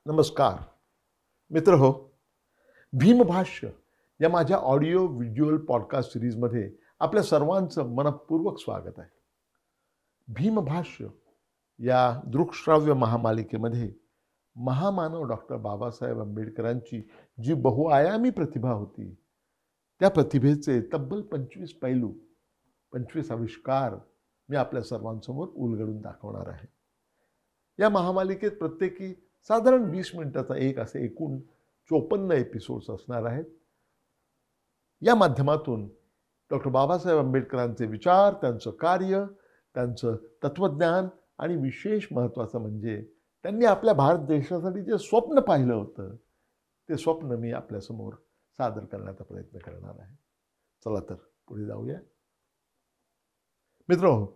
नमस्कार मित्र हो. भीमभाष्य या माझ्या ऑडिओ व्हिज्युअल पॉडकास्ट सिरीजमध्ये आपल्या सर्वांचं मनपूर्वक स्वागत आहे. भीमभाष्य या दृकश्राव्य महामालिकेमध्ये महामानव डॉक्टर बाबासाहेब आंबेडकरांची जी बहुआयामी प्रतिभा होती, त्या प्रतिभेचे तब्बल 25 पैलू, 25 आविष्कार मी आपल्या सर्वांसमोर उलगडून दाखवणार आहे. या महामालिकेत प्रत्येकी साधारण 20 मिनिटाचा एक असे एकूण 54 एपिसोड्स असणार आहेत. या माध्यमातून डॉक्टर बाबासाहेब आंबेडकरांचे विचार, त्यांचं कार्य, त्यांचं तत्वज्ञान आणि विशेष महत्त्वाचं म्हणजे त्यांनी आपल्या भारत देशासाठी जे स्वप्न पाहिलं होतं, ते स्वप्न मी आपल्यासमोर सादर करण्याचा प्रयत्न करणार आहे. चला तर पुढे जाऊया. मित्रांनो,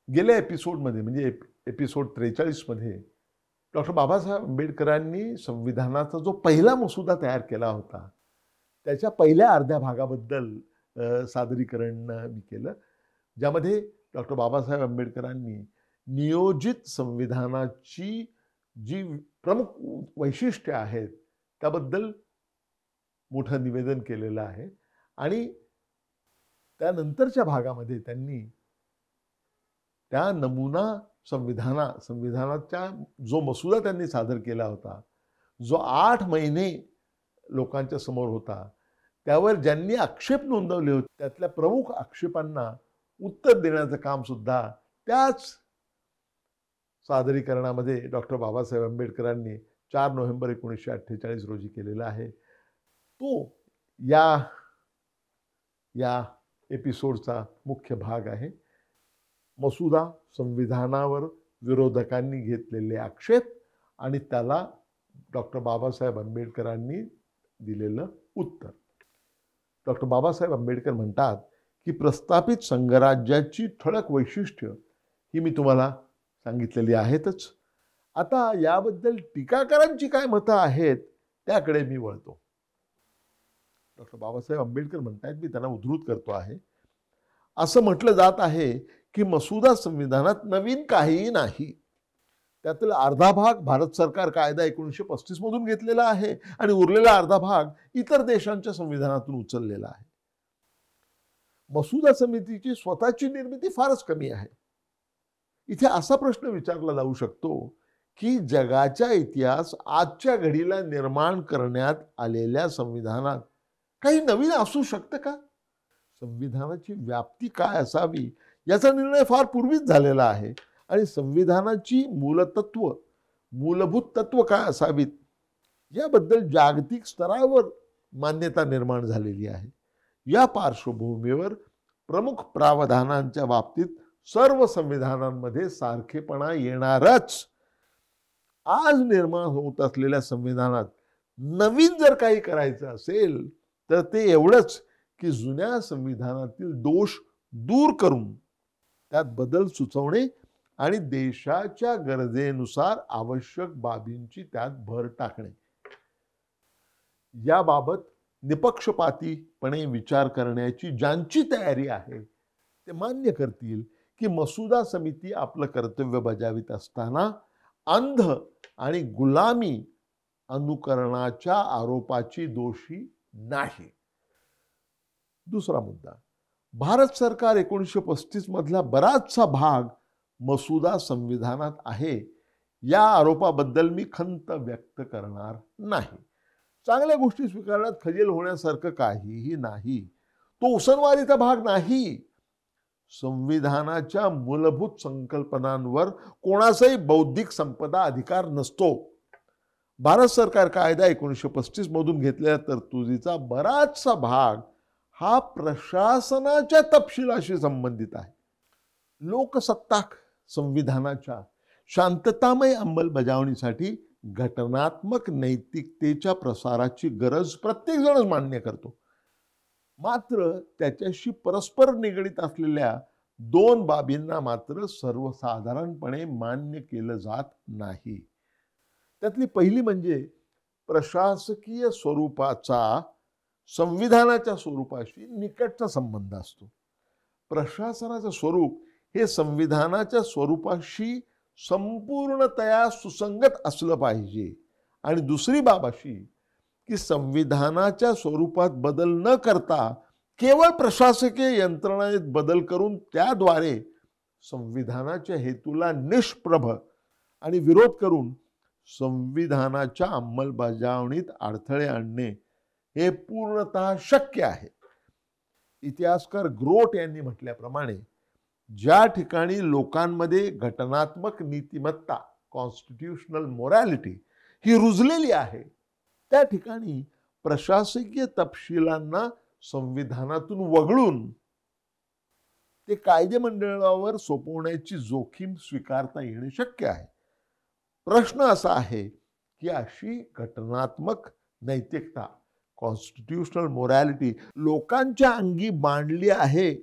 गेल्या एपिसोडमध्ये म्हणजे एपिसोड 43 मध्ये डॉक्टर बाबासाहेब आंबेडकरांनी संविधानाचा जो पहिला मसुदा तयार केला होता, त्याच्या पहिल्या अर्ध्या भागाबद्दल सादरीकरण मी केलं, ज्यामध्ये डॉक्टर बाबासाहेब आंबेडकरांनी नियोजित संविधानाची जी प्रमुख वैशिष्ट्ये आहेत त्याबद्दल मोठं निवेदन केलेलं आहे. आणि त्यानंतरच्या भागामध्ये त्यांनी त्या नमुना संविधानाच्या जो मसुदा त्यांनी सादर केला होता, जो 8 महिने लोकांच्या समोर होता, त्यावर ज्यांनी आक्षेप नोंदवले होते, त्यातल्या प्रमुख आक्षेपांना उत्तर देण्याचं काम सुद्धा त्याच सादरीकरणामध्ये डॉक्टर बाबासाहेब आंबेडकरांनी 4 नोव्हेंबर 1948 रोजी केलेला आहे. तो या एपिसोडचा मुख्य भाग आहे. मसुदा, संविधानावर विरोधकांनी घेतलेले आक्षेप आणि त्याला डॉक्टर बाबासाहेब आंबेडकरांनी दिलेलं उत्तर. डॉक्टर बाबासाहेब आंबेडकर म्हणतात की प्रस्थापित संघराज्याची ठळक वैशिष्ट्य ही मी तुम्हाला सांगितलेली आहेतच. आता याबद्दल टीकाकारांची काय मतं आहेत त्याकडे मी वळतो. डॉक्टर बाबासाहेब आंबेडकर म्हणतात, मी त्यांना उद्धृत करतो आहे, असं म्हटलं जात आहे की मसुदा संविधानात नवीन काहीही नाही. त्यातील अर्धा भाग भारत सरकार कायदा 1935 मधून घेतलेला आहे आणि उरलेला अर्धा भाग इतर देशांच्या संविधानातून उचललेला आहे. मसुदा समितीची स्वतःची निर्मिती फारच कमी आहे. इथे असा प्रश्न विचारला जाऊ शकतो की जगाचा इतिहास आजच्या घडीला निर्माण करण्यात आलेल्या संविधानात काही नवीन असू शकतं का? संविधानाची व्याप्ती काय असावी याचा निर्णय फार पूर्वीच झालेला आहे आणि संविधानाची मूलभूत तत्व काय असावीत याबद्दल जागतिक स्तरावर मान्यता निर्माण झालेली आहे. या पार्श्वभूमीवर प्रमुख प्रावधानांच्या बाबतीत सर्व संविधानांमध्ये सारखेपणा येणारच. आज निर्माण होत असलेल्या संविधानात नवीन जर काही करायचं असेल तर ते एवढंच की जुन्या संविधानातील दोष दूर करून त्यात बदल सुचवणे आणि देशाच्या गरजेनुसार आवश्यक बाबींची त्यात भर टाकणे. याबाबत निपक्षपातीपणे विचार करण्याची ज्यांची तयारी आहे ते मान्य करतील की मसुदा समिती आपलं कर्तव्य बजावित असताना अंध आणि गुलामी अनुकरणाच्या आरोपाची दोषी नाही. दुसरा मुद्दा, भारत सरकार 1935 मधला बराचसा भाग मसुदा संविधानात आहे या आरोपाबद्दल मी खंत व्यक्त करणार नाही. चांगल्या गोष्टी स्वीकारण्यात खजेल होण्यासारखं काहीही नाही. तो उसनवारीचा भाग नाही. संविधानाच्या मूलभूत संकल्पनांवर कोणाचाही बौद्धिक संपदा अधिकार नसतो. भारत सरकार कायदा 1935 मधून घेतलेल्या तरतुदीचा बराचसा भाग हा प्रशासनाच्या तपशिलाशी संबंधित आहे. लोकसत्ताक संविधानाच्या शांततामय अंमलबजावणीसाठी घटनात्मक नैतिकतेच्या प्रसाराची गरज प्रत्येक जणच मान्य करतो. मात्र त्याच्याशी परस्पर निगडीत असलेल्या 2 बाबींना मात्र सर्वसाधारणपणे मान्य केलं जात नाही. त्यातली पहिली म्हणजे प्रशासकीय स्वरूपाचा संविधानाच्या स्वरूपाशी निकटचा संबंध असतो. प्रशासनाचं स्वरूप हे संविधानाच्या स्वरूपाशी संपूर्णतया सुसंगत असलं पाहिजे. आणि दुसरी बाब अशी की संविधानाच्या स्वरूपात बदल न करता केवळ प्रशासकीय यंत्रणेत बदल करून त्याद्वारे संविधानाच्या हेतूला निष्प्रभ आणि विरोध करून संविधानाच्या अंमलबजावणीत अडथळे आणणे हे पूर्णतः शक्य आहे. इतिहासकार ग्रोट यांनी म्हटल्याप्रमाणे ज्या ठिकाणी लोकांमध्ये घटनात्मक नीतिमत्ता कॉन्स्टिट्यूशनल मोरॅलिटी ही रुजलेली आहे त्या ठिकाणी प्रशासकीय तपशिलांना संविधानातून वगळून ते कायदेमंडळावर सोपवण्याची जोखीम स्वीकारता येणे शक्य आहे. प्रश्न असा आहे की अशी घटनात्मक नैतिकता कॉन्स्टिट्यूशनल मोरॅलिटी लोकांच्या अंगी मांडली आहे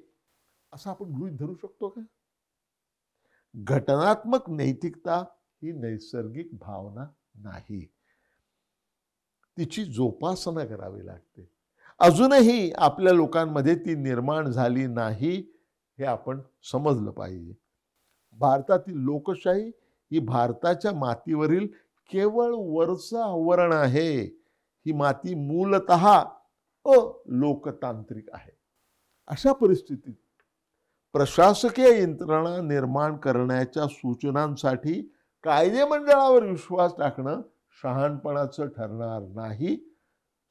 असं आपण गृहीत धरू शकतो का? घटनात्मक नैतिकता ही नैसर्गिक भावना नाही, तिची जोपासना करावी लागते. अजूनही आपल्या लोकांमध्ये ती निर्माण झाली नाही हे आपण समजलं पाहिजे. भारतातील लोकशाही ही भारताच्या मातीवरील केवळ वरचं आवरण आहे. ही माती मूलतः अलोकतांत्रिक आहे. अशा परिस्थितीत प्रशासकीय यंत्रणा निर्माण करण्याच्या सूचनांसाठी कायदेमंडळावर विश्वास टाकणं शहाणपणाचं ठरणार नाही.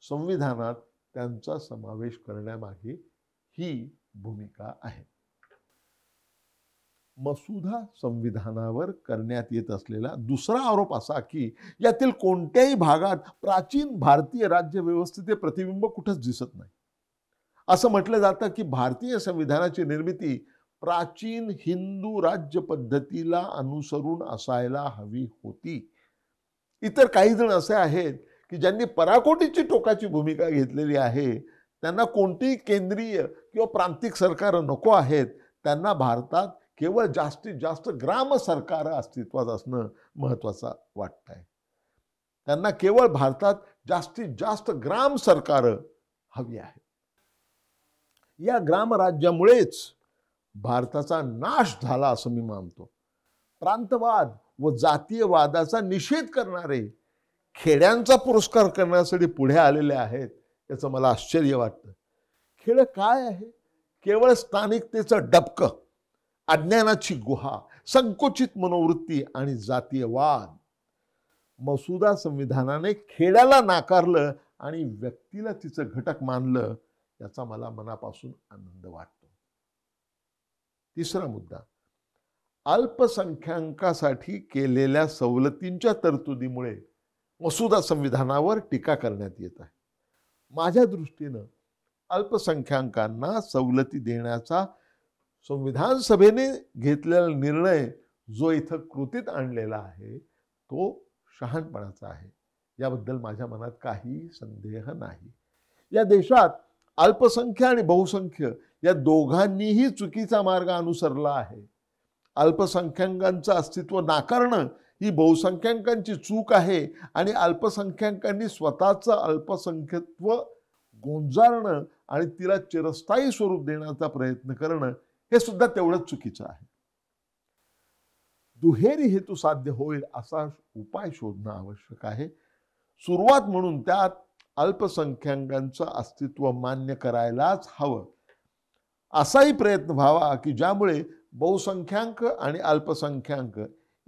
संविधानात त्यांचा समावेश करण्यामागे ही भूमिका आहे. मसुदा संविधानावर करण्यात येत असलेला दुसरा आरोप असा की यातील कोणत्याही भागात प्राचीन भारतीय राज्यव्यवस्थेचे प्रतिबिंब कुठंच दिसत नाही. असं म्हटलं जातं की भारतीय संविधानाची निर्मिती प्राचीन हिंदू राज्य पद्धतीला अनुसरून असायला हवी होती. इतर काही जण असे आहेत की ज्यांनी पराकोटीची टोकाची भूमिका घेतलेली आहे. त्यांना कोणतीही केंद्रीय किंवा प्रांतिक सरकार नको आहेत. त्यांना भारतात केवळ जास्तीत जास्त ग्राम सरकार अस्तित्वात असणं महत्वाचं वाटतंय. त्यांना केवळ भारतात जास्तीत जास्त ग्राम सरकार हवी आहे. या ग्रामराज्यामुळेच भारताचा नाश झाला असं मी मानतो. प्रांतवाद व जातीयवादाचा निषेध करणारे खेड्यांचा पुरस्कार करण्यासाठी पुढे आलेले आहेत याचं मला आश्चर्य वाटतं. खेड काय आहे? केवळ स्थानिकतेचं डबकं, अज्ञानाची गुहा, संकुचित मनोवृत्ती आणि जातीयवाद. मसुदा संविधानाने खेड्याला नाकारलं आणि व्यक्तीला तिचं घटक मानलं याचा मला मनापासून आनंद वाटतो. तिसरा मुद्दा, अल्पसंख्याकांसाठी केलेल्या सवलतींच्या तरतुदीमुळे मसुदा संविधानावर टीका करण्यात येत आहे. माझ्या दृष्टीनं अल्पसंख्याकांना सवलती देण्याचा संविधान सभेने घेतलेला निर्णय जो इथं कृतीत आणलेला आहे तो शहाणपणाचा आहे. याबद्दल माझ्या मनात काही संदेह नाही. या देशात अल्पसंख्य आणि बहुसंख्य या दोघांनीही चुकीचा मार्ग अनुसरला आहे. अल्पसंख्याकांचं अस्तित्व नाकारणं ही बहुसंख्याकांची चूक आहे आणि अल्पसंख्याकांनी स्वतःचं अल्पसंख्यत्व गोंजारणं आणि तिला चिरस्थायी स्वरूप देण्याचा प्रयत्न करणं हे सुद्धा तेवढंच चुकीचं आहे. दुहेरी हेतू साध्य होईल असा उपाय शोधणं आवश्यक आहे. सुरुवात म्हणून त्यात अल्पसंख्याकांचं अस्तित्व मान्य करायलाच हवं. असाही प्रयत्न व्हावा की ज्यामुळे बहुसंख्याक आणि अल्पसंख्याक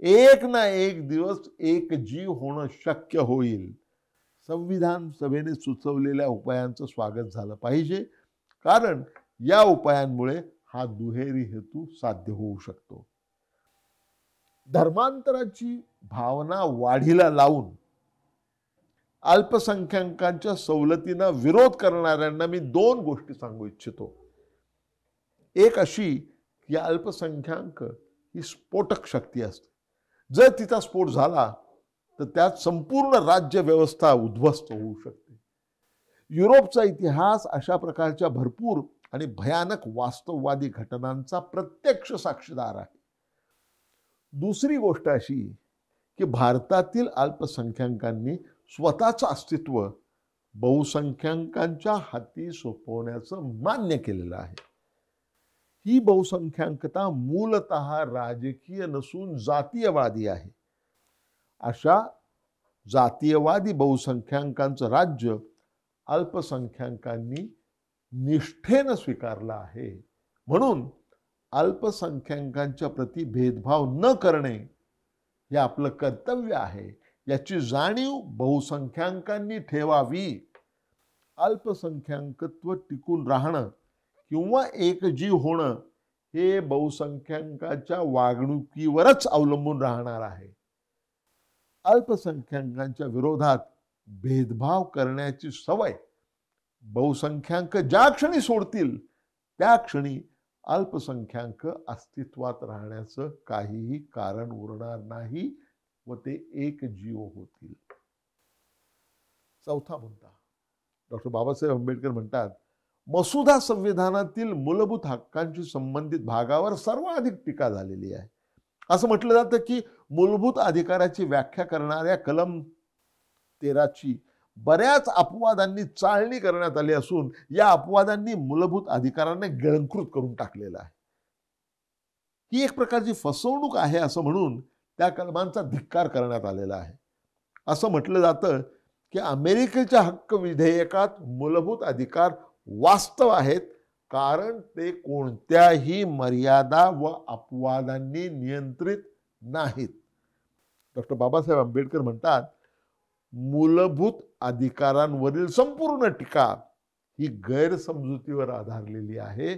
एक ना एक दिवस एकजीव होणं शक्य होईल. संविधान सभेने सुचवलेल्या उपायांचं स्वागत झालं पाहिजे, कारण या उपायांमुळे हा दुहेरी हेतू साध्य होऊ शकतो. धर्मांतराची भावना वाढीला लावून अल्पसंख्याकांच्या सवलतींना विरोध करणाऱ्यांना मी दोन गोष्टी सांगू इच्छितो. एक अशी की अल्पसंख्याक ही स्फोटक शक्ती असते. जर तिचा स्फोट झाला तर त्यात संपूर्ण राज्य व्यवस्था उद्ध्वस्त होऊ शकते. युरोपचा इतिहास अशा प्रकारच्या भरपूर आणि भयानक वास्तववादी घटनांचा प्रत्यक्ष साक्षीदार आहे. दुसरी गोष्ट अशी की भारतातील अल्पसंख्याकांनी स्वतःचं अस्तित्व बहुसंख्याकांच्या हाती सोपवण्याचं मान्य केलेलं आहे. ही बहुसंख्याकता मूलतः राजकीय नसून जातीयवादी आहे. अशा जातीयवादी बहुसंख्याकांचं राज्य अल्पसंख्याकांनी निष्ठेनं स्वीकारलं आहे. म्हणून अल्पसंख्याकांच्या प्रती भेदभाव न करणे हे आपलं कर्तव्य आहे, याची जाणीव बहुसंख्याकांनी ठेवावी. अल्पसंख्याकत्व टिकून राहणं किंवा एकजीव होणं हे बहुसंख्याकांच्या वागणुकीवरच अवलंबून राहणार आहे. अल्पसंख्याकांच्या विरोधात भेदभाव करण्याची सवय बहुसंख्याक ज्या क्षणी सोडतील त्या क्षणी अल्पसंख्याक अस्तित्वात राहण्याचं काहीही कारण उरणार नाही व ते एकजीव होतील. चौथा मुद्दा, डॉक्टर बाबासाहेब आंबेडकर म्हणतात, मसुदा संविधानातील मूलभूत हक्कांशी संबंधित भागावर सर्वाधिक टीका झालेली आहे. असं म्हटलं जातं की मूलभूत अधिकाराची व्याख्या करणाऱ्या कलम 13ची बऱ्याच अपवादांनी चाळणी करण्यात आली असून या अपवादांनी मूलभूत अधिकारांना गिळंकृत करून टाकलेलं आहे. ही एक प्रकारची फसवणूक आहे असं म्हणून त्या कलमांचा धिक्कार करण्यात आलेला आहे. असं म्हटलं जातं की अमेरिकेच्या हक्क विधेयकात मूलभूत अधिकार वास्तव आहेत, कारण ते कोणत्याही मर्यादा व अपवादांनी नियंत्रित नाहीत. डॉक्टर बाबासाहेब आंबेडकर म्हणतात, मूलभूत अधिकारांवरील संपूर्ण टीका ही गैरसमजुतीवर आधारलेली आहे.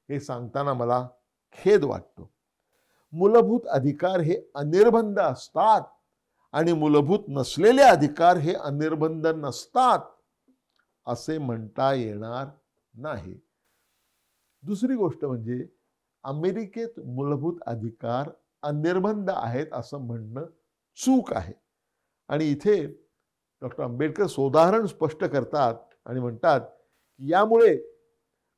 हे सांगताना मला खेद वाटतो. मूलभूत अधिकार हे अनिर्बंध असतात आणि मूलभूत नसलेले अधिकार हे अनिर्बंध नसतात असे म्हणता येणार नाही. दुसरी गोष्ट म्हणजे अमेरिकेत मूलभूत अधिकार अनिर्बंध आहेत असं म्हणणं चूक आहे. आणि इथे डॉक्टर आंबेडकर सोदाहरण स्पष्ट करतात आणि म्हणतात की यामुळे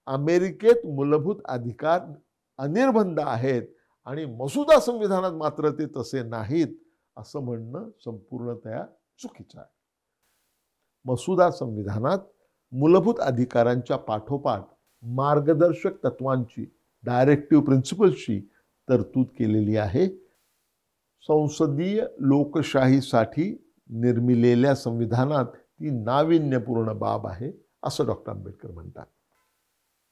अमेरिकेत मूलभूत अधिकार अनिर्बंध आहेत आणि मसुदा संविधानात मात्र ते तसे नाहीत असं म्हणणं संपूर्णतया चुकीचं आहे. मसुदा संविधानात मूलभूत अधिकारांच्या पाठोपाठ मार्गदर्शक तत्वांची, डायरेक्टिव्ह प्रिन्सिपल्सची तरतूद केलेली आहे. संसदीय लोकशाहीसाठी निर्मिलेल्या संविधानात ती नाविन्यपूर्ण बाब आहे असं डॉक्टर आंबेडकर म्हणतात.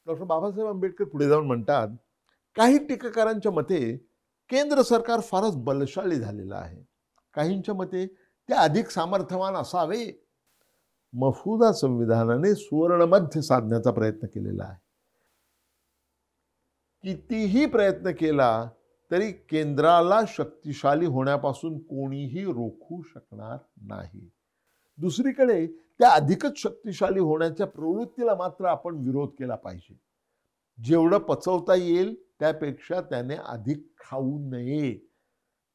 डॉक्टर बाबासाहेब आंबेडकर पुढे जाऊन म्हणतात, काही टीकाकारांच्या मते केंद्र सरकार फारच बलशाली झालेलं आहे. काहींच्या मते ते अधिक सामर्थ्यवान असावे. मसुदा संविधानाने सुवर्णमध्य साधण्याचा प्रयत्न केलेला आहे. कितीही प्रयत्न केला तरी केंद्राला शक्तिशाली होण्यापासून कोणीही रोखू शकणार नाही. दुसरीकडे त्या अधिकच शक्तिशाली होण्याच्या प्रवृत्तीला मात्र आपण विरोध केला पाहिजे. जेवढं पचवता येईल त्यापेक्षा त्याने अधिक खाऊ नये.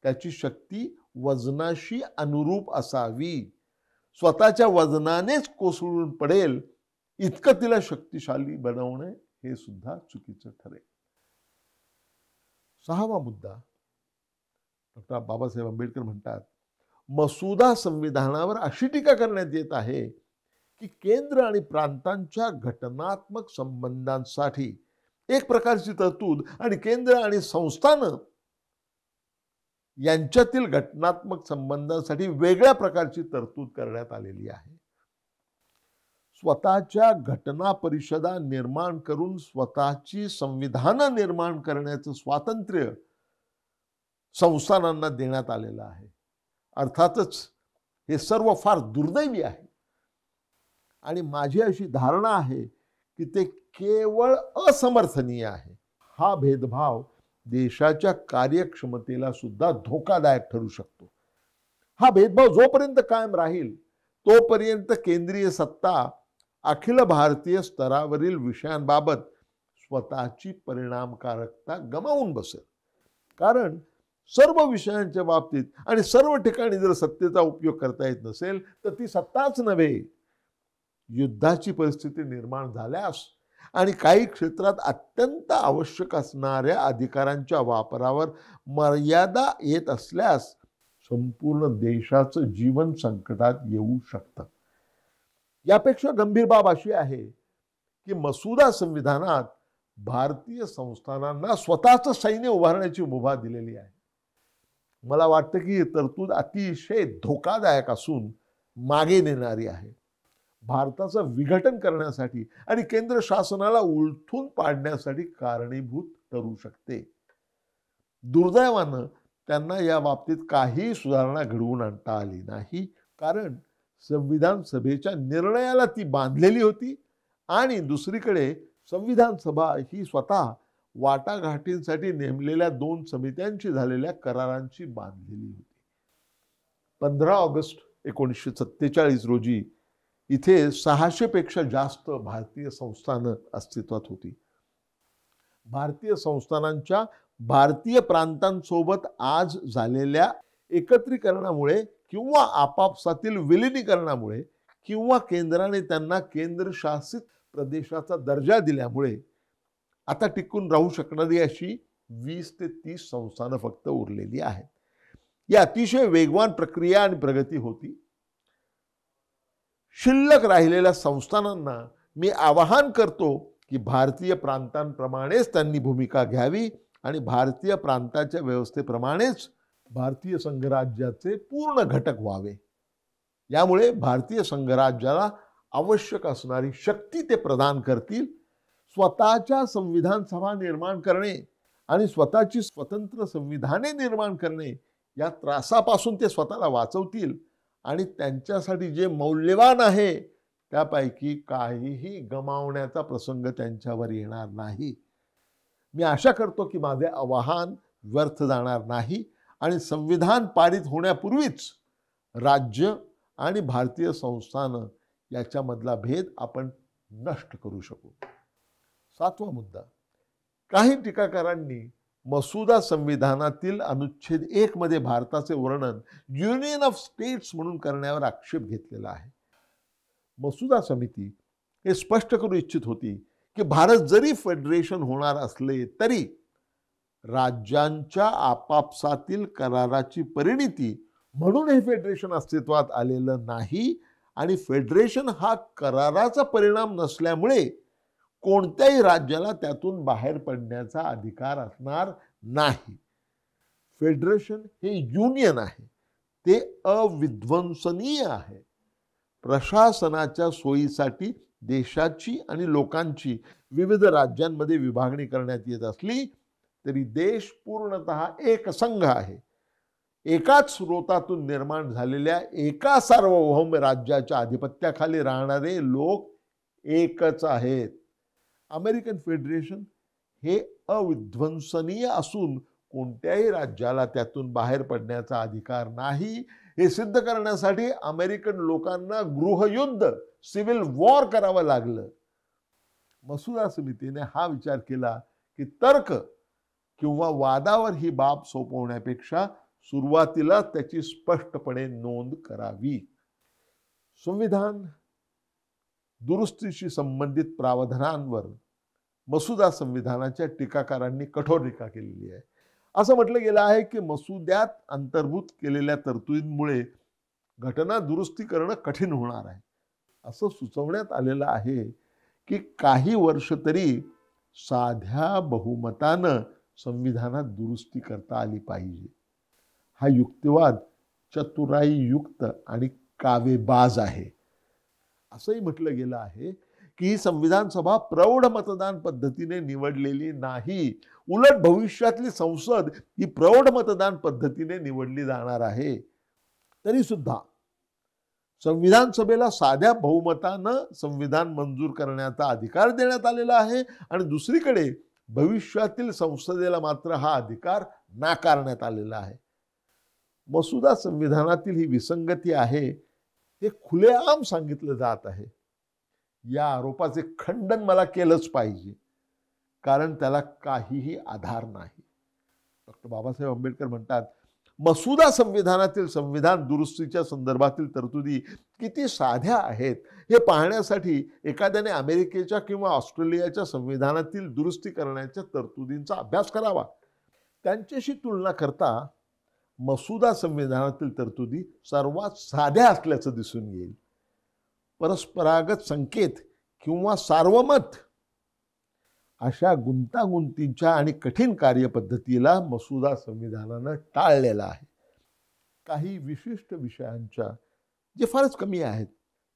त्याची शक्ती वजनाशी अनुरूप असावी. स्वतःच्या वजनानेच कोसळून पडेल इतकं तिला शक्तिशाली बनवणे हे सुद्धा चुकीचं ठरेल. सहावा मुद्दा, डॉक्टर बाबासाहेब आंबेडकर म्हणतात, मसुदा संविधानावर अशी टीका करण्यात येत आहे की केंद्र आणि प्रांतांच्या घटनात्मक संबंधांसाठी एक प्रकारची तरतूद आणि केंद्र आणि संस्थानं यांच्यातील घटनात्मक संबंधांसाठी वेगळ्या प्रकारची तरतूद करण्यात आलेली आहे. स्वतःच्या घटना परिषदा निर्माण करून स्वतःची संविधानं निर्माण करण्याचं स्वातंत्र्य संस्थानांना देण्यात आलेलं आहे. अर्थातच हे सर्व फार दुर्दैवी आहे आणि माझी अशी धारणा आहे की ते केवळ असमर्थनीय आहे. हा भेदभाव देशाच्या कार्यक्षमतेला सुद्धा धोकादायक ठरू शकतो. हा भेदभाव जोपर्यंत कायम राहील तोपर्यंत केंद्रीय सत्ता अखिल भारतीय स्तरावरील विषयांबाबत स्वतःची परिणामकारकता गमावून बसेल. कारण सर्व विषयांच्या बाबतीत आणि सर्व ठिकाणी जर सत्तेचा उपयोग करता येत नसेल तर ती सत्ताच नव्हे. युद्धाची परिस्थिती निर्माण झाल्यास आणि काही क्षेत्रात अत्यंत आवश्यक असणाऱ्या अधिकारांच्या वापरावर मर्यादा येत असल्यास संपूर्ण देशाचं जीवन संकटात येऊ शकतं. यापेक्षा गंभीर बाब अशी आहे की मसुदा संविधानात भारतीय संस्थानांना स्वतःचं सैन्य उभारण्याची मुभा दिलेली आहे. मला वाटतं की ही तरतूद अतिशय धोकादायक असून मागे नेणारी आहे. भारताचं विघटन करण्यासाठी आणि केंद्र शासनाला उलथून पाडण्यासाठी कारणीभूत ठरू शकते. दुर्दैवानं त्यांना या बाबतीत काही सुधारणा घडवून आणता आली नाही, कारण संविधान सभेच्या निर्णयाला ती बांधलेली होती आणि दुसरीकडे संविधान सभा ही स्वतः वाटाघाटींसाठी नेमलेल्या 2 समित्यांशी झालेल्या करारांची बांधलेली होती. 15 ऑगस्ट 1947 रोजी इथे 600 पेक्षा जास्त भारतीय संस्थानं अस्तित्वात होती. भारतीय संस्थानांच्या भारतीय प्रांतांसोबत आज झालेल्या एकत्रीकरणामुळे किंवा आपापसातील विलिनीकरणामुळे किंवा केंद्राने त्यांना केंद्रशासित प्रदेशाचा दर्जा दिल्यामुळे आता टिकून राहू शकणारी अशी 20 ते 30 संस्थानं फक्त उरलेली आहेत. ही अतिशय वेगवान प्रक्रिया आणि प्रगती होती. शिल्लक राहिलेल्या संस्थानांना मी आवाहन करतो की भारतीय प्रांतांप्रमाणेच त्यांनी भूमिका घ्यावी आणि भारतीय प्रांताच्या व्यवस्थेप्रमाणेच भारतीय संघराज्याचे पूर्ण घटक व्हावे. यामुळे भारतीय संघराज्याला आवश्यक असणारी शक्ती ते प्रदान करतील. स्वतःच्या संविधान सभा निर्माण करणे आणि स्वतःची स्वतंत्र संविधाने निर्माण करणे या त्रासापासून ते स्वतःला वाचवतील आणि त्यांच्यासाठी जे मौल्यवान आहे त्यापैकी काहीही गमावण्याचा प्रसंग त्यांच्यावर येणार नाही. मी आशा करतो की माझे आवाहन व्यर्थ जाणार नाही आणि संविधान पारित होण्यापूर्वीच राज्य आणि भारतीय संस्थानं याच्यामधला भेद आपण नष्ट करू शकू. 7वा मुद्दा, काही टीकाकारांनी मसुदा संविधानातील अनुच्छेद 1 मध्ये भारताचे वर्णन युनियन ऑफ स्टेट्स म्हणून करण्यावर आक्षेप घेतलेला आहे. मसुदा समिती हे स्पष्ट करू इच्छित होती की भारत जरी फेडरेशन होणार असले तरी राज्यांच्या आपापसातील कराराची परिणिती म्हणून हे फेडरेशन अस्तित्वात आलेलं नाही आणि फेडरेशन हा कराराचा परिणाम नसल्यामुळे कोणत्याही राज्याला त्यातून बाहेर पडण्याचा अधिकार असणार नाही. फेडरेशन हे युनियन आहे, ते अविध्वंसनीय आहे. प्रशासनाच्या सोयीसाठी देशाची आणि लोकांची विविध राज्यांमध्ये विभागणी करण्यात येत असली तरी देश पूर्णतः एक संघ आहे. एकाच स्रोतातून निर्माण झालेल्या एका सार्वभौम राज्याच्या आधिपत्याखाली राहणारे लोक एकच आहेत. अमेरिकन फेडरेशन हे अविध्वंसनीय असून कोणत्याही राज्याला त्यातून बाहेर पडण्याचा अधिकार नाही. हे सिद्ध करण्यासाठी अमेरिकन लोकांना गृहयुद्ध, सिव्हिल वॉर करावं लागलं. मसुदा समितीने हा विचार केला की तर्क किंवा वादावर ही बाब सोपवण्यापेक्षा सुरुवातीला त्याची स्पष्टपणे नोंद करावी. संविधान दुरुस्तीशी संबंधित प्रावधानांवर मसुदा संविधानाच्या टीकाकारांनी कठोर टीका केलेली आहे. असं म्हटलं गेलं आहे की मसुद्यात अंतर्भूत केलेल्या तरतुदींमुळे घटना दुरुस्ती करणं कठीण होणार आहे. असं सुचवण्यात आलेलं आहे की काही वर्ष तरी साध्या बहुमतानं संविधानात दुरुस्ती करता आली पाहिजे. हा युक्तिवाद चतुराईयुक्त आणि कावेबाज आहे. असंही म्हटलं गेलं आहे की ही संविधान सभा प्रौढ मतदान पद्धतीने निवडलेली नाही, उलट भविष्यातली संसद ही प्रौढ मतदान पद्धतीने निवडली जाणार आहे. तरी सुद्धा संविधान सभेला साध्या बहुमतानं संविधान मंजूर करण्याचा अधिकार देण्यात आलेला आहे आणि दुसरीकडे भविष्यातील संसदेला मात्र हा अधिकार नाकारण्यात आलेला आहे. मसुदा संविधानातील ही विसंगती आहे हे खुलेआम सांगितलं जात आहे. या आरोपाचे खंडन मला केलंच पाहिजे, कारण त्याला काहीही आधार नाही. डॉक्टर बाबासाहेब आंबेडकर म्हणतात, मसुदा संविधानातील संविधान दुरुस्तीच्या संदर्भातील तरतुदी किती साध्या आहेत हे पाहण्यासाठी एखाद्याने अमेरिकेच्या किंवा ऑस्ट्रेलियाच्या संविधानातील दुरुस्ती करण्याच्या तरतुदींचा अभ्यास करावा. त्यांच्याशी तुलना करता मसुदा संविधानातील तरतुदी सर्वात साध्या असल्याचं दिसून येईल. परस्परागत संकेत किंवा सार्वमत अशा गुंतागुंतीच्या आणि कठीण कार्यपद्धतीला मसुदा संविधानानं टाळलेला आहे. काही विशिष्ट विषयांच्या जे फारच कमी आहेत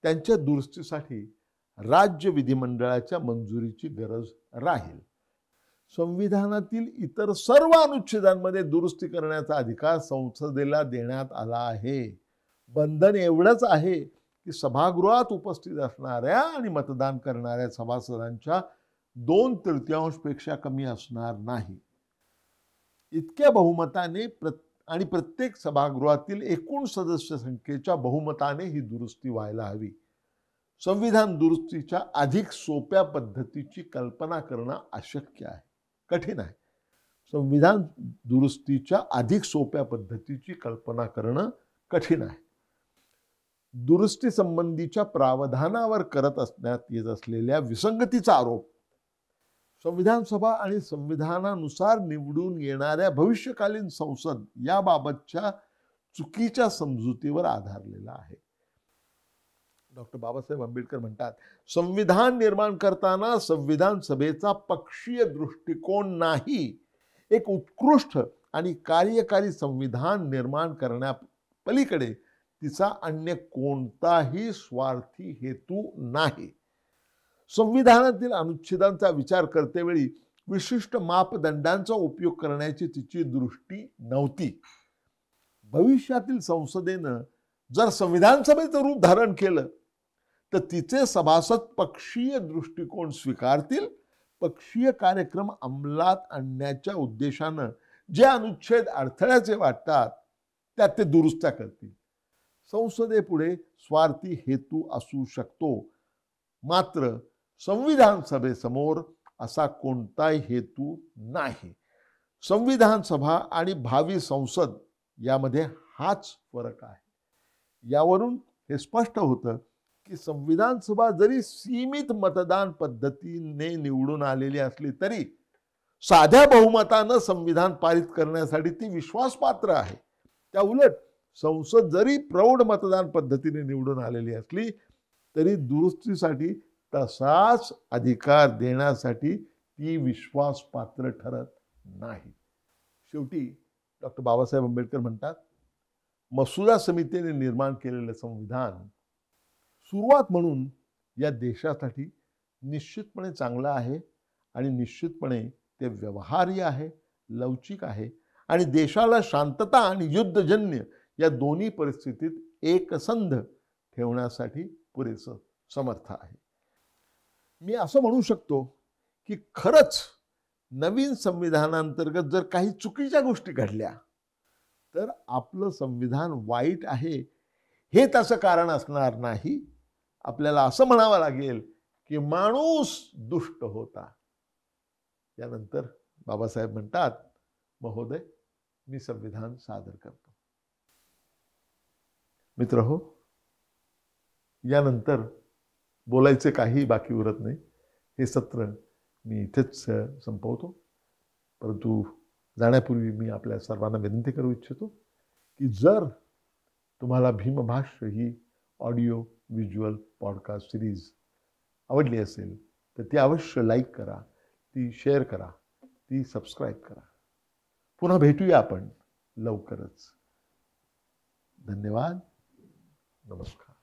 त्यांच्या दुरुस्तीसाठी राज्य विधिमंडळाच्या मंजुरीची गरज राहील. संविधानातील इतर सर्व अनुच्छेदांमध्ये दुरुस्ती करण्याचा अधिकार संसदेला देण्यात आला आहे. बंधन एवढंच आहे की सभागृहात उपस्थित असणाऱ्या आणि मतदान करणाऱ्या सभासदांच्या 2/3 पेक्षा कमी असणार नाही. इतक्या बहुमताने आणि प्रत्येक सभागृहातील एकूण सदस्य संख्येच्या बहुमताने ही दुरुस्ती व्हायला हवी. संविधान दुरुस्तीच्या अधिक सोप्या पद्धतीची कल्पना करणं अशक्य आहे, कठीण आहे. संविधान दुरुस्तीच्या अधिक सोप्या पद्धतीची कल्पना करणं कठीण आहे. दुरुस्ती संबंधीच्या प्रावधानावर करत असण्यात येत असलेल्या विसंगतीचा आरोप संविधान सभा आणि संविधानानुसार निवडून येणाऱ्या भविष्यकालीन संसद याबाबतच्या चुकीच्या समजुतीवर आधारलेला आहे. डॉक्टर बाबासाहेब आंबेडकर म्हणतात, संविधान निर्माण करताना संविधान सभेचा पक्षीय दृष्टिकोन नाही, एक उत्कृष्ट आणि कार्यकारी संविधान निर्माण करण्यापलीकडे तिचा अन्य कोणताही स्वार्थी हेतू नाही. संविधानातील अनुच्छेदांचा विचार करतेवेळी विशिष्ट मापदंडांचा उपयोग करण्याची तिची दृष्टी नव्हती. भविष्यातील संसदेनं जर संविधान सभेचं रूप धारण केलं तर तिचे सभासद पक्षीय दृष्टिकोन स्वीकारतील, पक्षीय कार्यक्रम अंमलात आणण्याच्या उद्देशानं जे अनुच्छेद अडथळ्याचे वाटतात त्यात ते दुरुस्त्या करतील. संसदेपुढे स्वार्थी हेतू असू शकतो, मात्र संविधान सभेसमोर असा कोणताही हेतू नाही. संविधान सभा आणि भावी संसद यामध्ये हाच फरक आहे. यावरून हे स्पष्ट होतं की संविधान सभा जरी सीमित मतदान पद्धतीने निवडून आलेली असली तरी साध्या बहुमतानं संविधान पारित करण्यासाठी ती विश्वासपात्र आहे. त्या उलट संसद जरी प्रौढ मतदान पद्धतीने निवडून आलेली असली तरी दुरुस्तीसाठी तसाच अधिकार देण्यासाठी ती विश्वासपात्र ठरत नाही. शेवटी डॉक्टर बाबासाहेब आंबेडकर म्हणतात, मसुदा समितीने निर्माण केलेलं संविधान सुरुवात म्हणून या देशासाठी निश्चितपणे चांगलं आहे आणि निश्चितपणे ते व्यवहार्य आहे, लवचिक आहे आणि देशाला शांतता आणि युद्धजन्य या दोन्ही परिस्थितीत एकसंध ठेवण्यासाठी पुरेसं समर्थ आहे. मी असं म्हणू शकतो की खरंच नवीन संविधानांतर्गत जर काही चुकीच्या गोष्टी घडल्या तर आपलं संविधान वाईट आहे हे त्याचं कारण असणार नाही. आपल्याला असं म्हणावं लागेल की माणूस दुष्ट होता. यानंतर बाबासाहेब म्हणतात, महोदय मी संविधान सादर करतो. मित्रहो, यानंतर बोलायचे काही बाकी उरत नाही. हे सत्र मी इथेच संपवतो. परंतु जाण्यापूर्वी मी आपल्या सर्वांना विनंती करू इच्छितो की जर तुम्हाला भीमभाष्य ही ऑडिओ व्हिज्युअल पॉडकास्ट सिरीज आवडली असेल तर ती अवश्य लाईक करा, ती शेअर करा, ती सबस्क्राईब करा. पुन्हा भेटूया आपण लवकरच. धन्यवाद. नमस्कार.